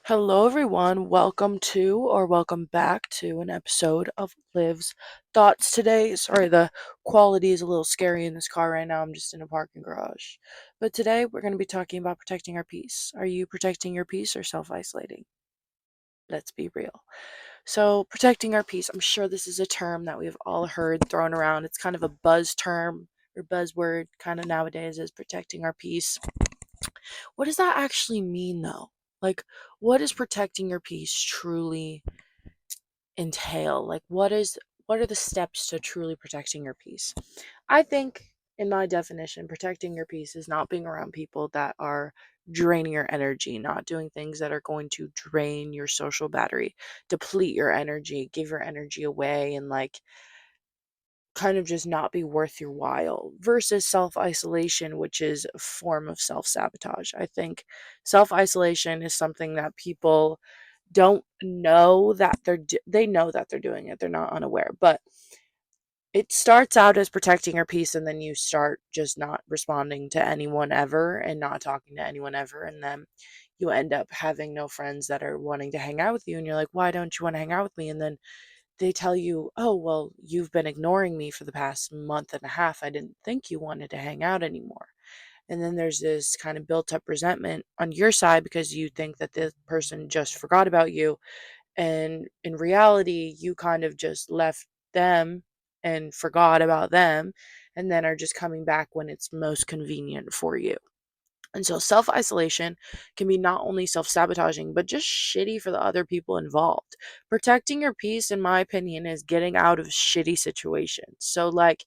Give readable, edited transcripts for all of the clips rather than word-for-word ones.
Hello, everyone. Welcome back to an episode of Liv's Thoughts today. Sorry, the quality is a little scary in this car right now. I'm just in a parking garage. But today we're going to be talking about protecting our peace. Are you protecting your peace or self isolating? Let's be real. So, protecting our peace, I'm sure this is a term that we've all heard thrown around. It's kind of a buzz term or buzzword kind of nowadays, is protecting our peace. What does that actually mean, though? Like, what does protecting your peace truly entail? Like, what are the steps to truly protecting your peace? I think, in my definition, protecting your peace is not being around people that are draining your energy, not doing things that are going to drain your social battery, deplete your energy, give your energy away, and like kind of just not be worth your while versus self isolation, which is a form of self sabotage. I think self isolation is something that people don't know that they know that they're doing it. They're not unaware, but it starts out as protecting your peace, and then you start just not responding to anyone ever and not talking to anyone ever, and then you end up having no friends that are wanting to hang out with you, and you're like, why don't you want to hang out with me? And then they tell you, oh, well, you've been ignoring me for the past month and a half. I didn't think you wanted to hang out anymore. And then there's this kind of built up resentment on your side because you think that this person just forgot about you. And in reality, you kind of just left them and forgot about them and then are just coming back when it's most convenient for you. And so self isolation can be not only self sabotaging, but just shitty for the other people involved. Protecting your peace, in my opinion, is getting out of shitty situations. So, like,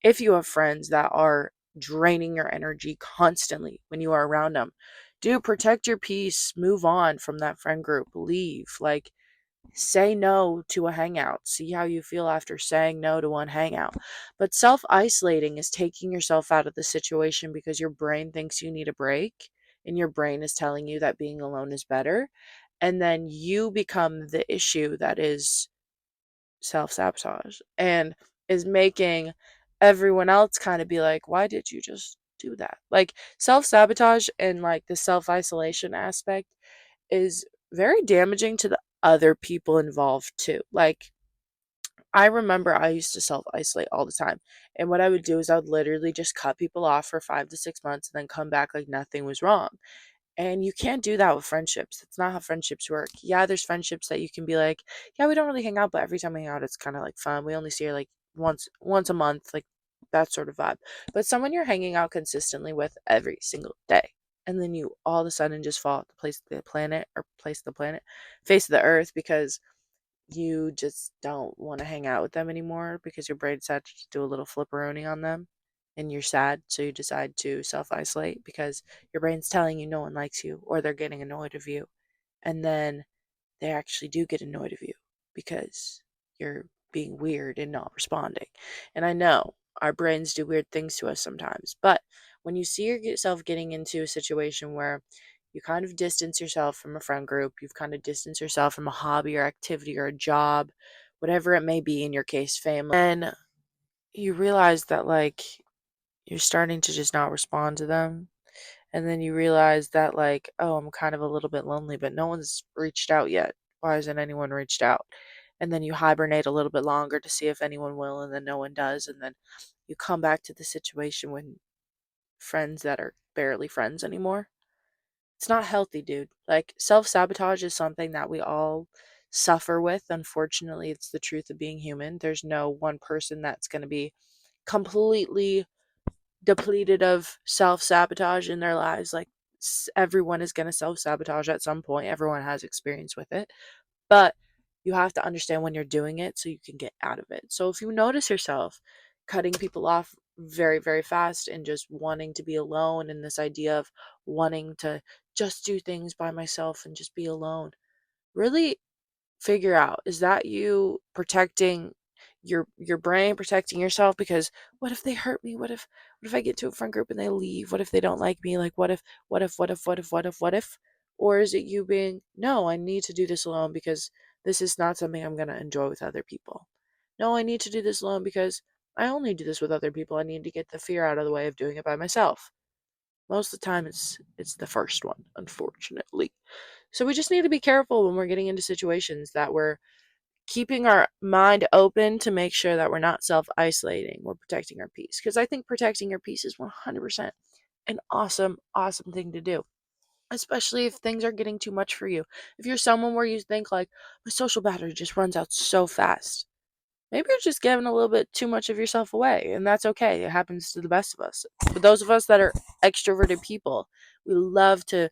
if you have friends that are draining your energy constantly when you are around them, do protect your peace, move on from that friend group, leave. Like, say no to a hangout. See how you feel after saying no to one hangout. But self isolating is taking yourself out of the situation because your brain thinks you need a break and your brain is telling you that being alone is better. And then you become the issue that is self sabotage and is making everyone else kind of be like, why did you just do that? Like, self sabotage and like the self isolation aspect is very damaging to the other people involved too. Like, I remember I used to self isolate all the time. And what I would do is I would literally just cut people off for 5 to 6 months and then come back like nothing was wrong. And you can't do that with friendships. That's not how friendships work. Yeah, there's friendships that you can be like, yeah, we don't really hang out, but every time we hang out, it's kind of like fun. We only see her like once a month, like that sort of vibe. But someone you're hanging out consistently with every single day, and then you all of a sudden just fall off the place of the planet, face of the earth, because you just don't want to hang out with them anymore because your brain decided to do a little flipperoni on them and you're sad, so you decide to self isolate because your brain's telling you no one likes you or they're getting annoyed of you. And then they actually do get annoyed of you because you're being weird and not responding. And I know our brains do weird things to us sometimes, but when you see yourself getting into a situation where you kind of distance yourself from a friend group, you've kind of distanced yourself from a hobby or activity or a job, whatever it may be, in your case, family, and you realize that like you're starting to just not respond to them. And then you realize that, like, oh, I'm kind of a little bit lonely, but no one's reached out yet. Why hasn't anyone reached out? And then you hibernate a little bit longer to see if anyone will, and then no one does. And then you come back to the situation when friends that are barely friends anymore. It's not healthy, dude. Like, self sabotage is something that we all suffer with. Unfortunately, it's the truth of being human. There's no one person that's going to be completely depleted of self sabotage in their lives. Like, everyone is going to self sabotage at some point, everyone has experience with it. But you have to understand when you're doing it so you can get out of it. So if you notice yourself cutting people off very, very fast and just wanting to be alone, and this idea of wanting to just do things by myself and just be alone, really figure out, is that you protecting your brain, protecting yourself? Because what if they hurt me? What if I get to a friend group and they leave? What if they don't like me? Like, what if? Or is it you being, no, I need to do this alone because this is not something I'm going to enjoy with other people. No, I need to do this alone because I only do this with other people. I need to get the fear out of the way of doing it by myself. Most of the time it's the first one, unfortunately. So we just need to be careful when we're getting into situations that we're keeping our mind open to make sure that we're not self isolating. We're protecting our peace. Because I think protecting your peace is 100% an awesome, awesome thing to do, especially if things are getting too much for you. If you're someone where you think, like, my social battery just runs out so fast, maybe you're just giving a little bit too much of yourself away, and that's okay. It happens to the best of us. But those of us that are extroverted people, we love to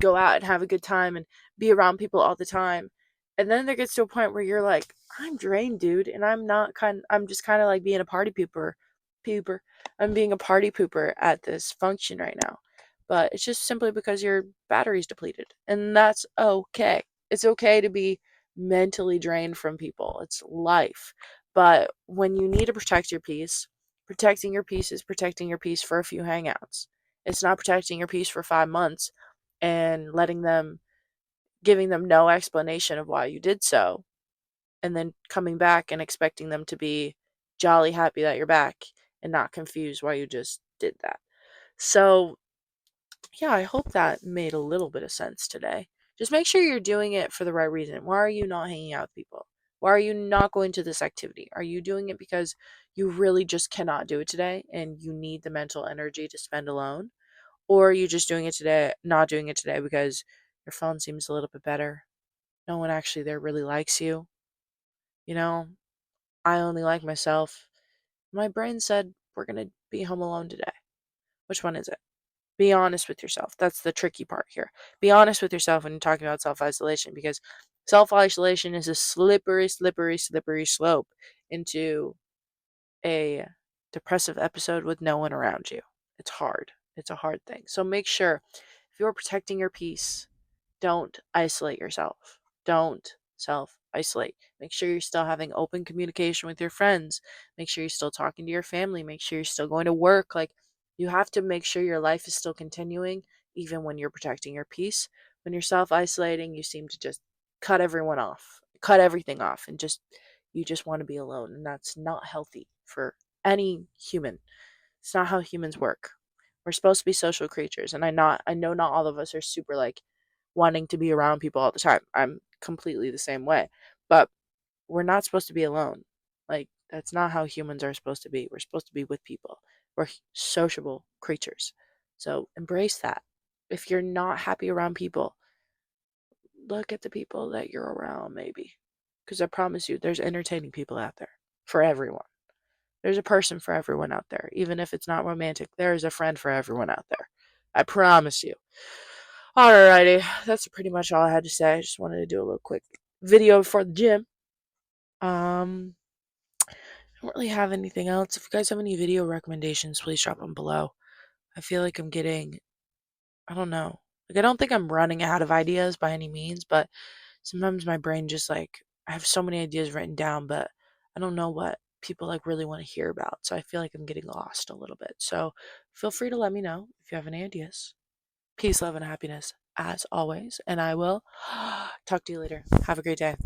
go out and have a good time and be around people all the time. And then there gets to a point where you're like, I'm drained, dude, and I'm just kind of like being a party pooper. I'm being a party pooper at this function right now. But it's just simply because your battery's depleted, and that's okay. It's okay to be mentally drained from people. It's life. But when you need to protect your peace, protecting your peace is protecting your peace for a few hangouts. It's not protecting your peace for 5 months and giving them no explanation of why you did so, and then coming back and expecting them to be jolly happy that you're back and not confused why you just did that. So, yeah, I hope that made a little bit of sense today. Just make sure you're doing it for the right reason. Why are you not hanging out with people? Why are you not going to this activity? Are you doing it because you really just cannot do it today and you need the mental energy to spend alone? Or are you just doing it today, not doing it today because your phone seems a little bit better? No one actually there really likes you. You know, I only like myself. My brain said we're going to be home alone today. Which one is it? Be honest with yourself. That's the tricky part here. Be honest with yourself when you're talking about self isolation, because self isolation is a slippery, slippery, slippery slope into a depressive episode with no one around you. It's hard. It's a hard thing. So make sure, if you're protecting your peace, don't isolate yourself. Don't self isolate. Make sure you're still having open communication with your friends. Make sure you're still talking to your family. Make sure you're still going to work. Like, you have to make sure your life is still continuing, even when you're protecting your peace. When you're self isolating, you seem to just cut everyone off, cut everything off, and you just want to be alone. And that's not healthy for any human. It's not how humans work. We're supposed to be social creatures, and I know not all of us are super like wanting to be around people all the time. I'm completely the same way. But we're not supposed to be alone. Like, that's not how humans are supposed to be. We're supposed to be with people. We're sociable creatures. So embrace that. If you're not happy around people, look at the people that you're around, maybe. Because I promise you, there's entertaining people out there for everyone. There's a person for everyone out there. Even if it's not romantic, there is a friend for everyone out there. I promise you. Alrighty, that's pretty much all I had to say. I just wanted to do a little quick video for the gym. Um, I don't really have anything else. If you guys have any video recommendations, please drop them below. I feel like I'm getting, I don't know. Like, I don't think I'm running out of ideas by any means, but sometimes my brain just like, I have so many ideas written down, but I don't know what people like really want to hear about. So I feel like I'm getting lost a little bit. So feel free to let me know if you have any ideas. Peace, love, and happiness as always. And I will talk to you later. Have a great day.